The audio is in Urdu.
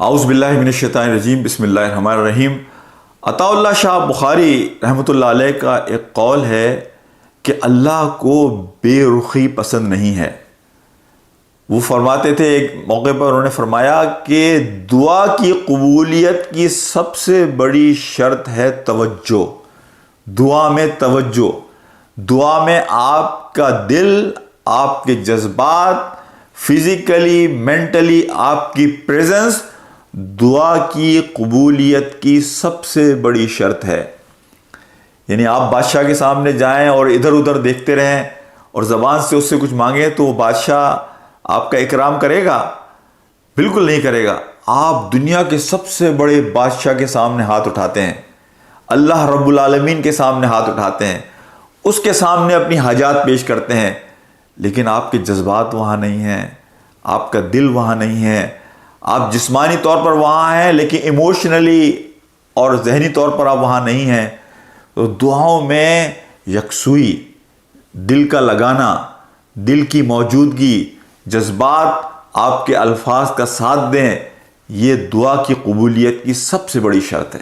اعوذ باللہ من الشیطان الرجیم، بسم اللہ الرحمن الرحیم۔ عطا اللہ شاہ بخاری رحمۃ اللہ علیہ کا ایک قول ہے کہ اللہ کو بے رخی پسند نہیں ہے۔ وہ فرماتے تھے، ایک موقع پر انہوں نے فرمایا کہ دعا کی قبولیت کی سب سے بڑی شرط ہے توجہ۔ دعا میں توجہ، دعا میں آپ کا دل، آپ کے جذبات، فزیکلی مینٹلی آپ کی پریزنس دعا کی قبولیت کی سب سے بڑی شرط ہے۔ یعنی آپ بادشاہ کے سامنے جائیں اور ادھر ادھر دیکھتے رہیں اور زبان سے اس سے کچھ مانگیں تو وہ بادشاہ آپ کا اکرام کرے گا؟ بالکل نہیں کرے گا۔ آپ دنیا کے سب سے بڑے بادشاہ کے سامنے ہاتھ اٹھاتے ہیں، اللہ رب العالمین کے سامنے ہاتھ اٹھاتے ہیں، اس کے سامنے اپنی حاجات پیش کرتے ہیں، لیکن آپ کے جذبات وہاں نہیں ہیں، آپ کا دل وہاں نہیں ہے۔ آپ جسمانی طور پر وہاں ہیں لیکن ایموشنلی اور ذہنی طور پر آپ وہاں نہیں ہیں۔ تو دعاؤں میں یکسوئی، دل کا لگانا، دل کی موجودگی، جذبات آپ کے الفاظ کا ساتھ دیں، یہ دعا کی قبولیت کی سب سے بڑی شرط ہے۔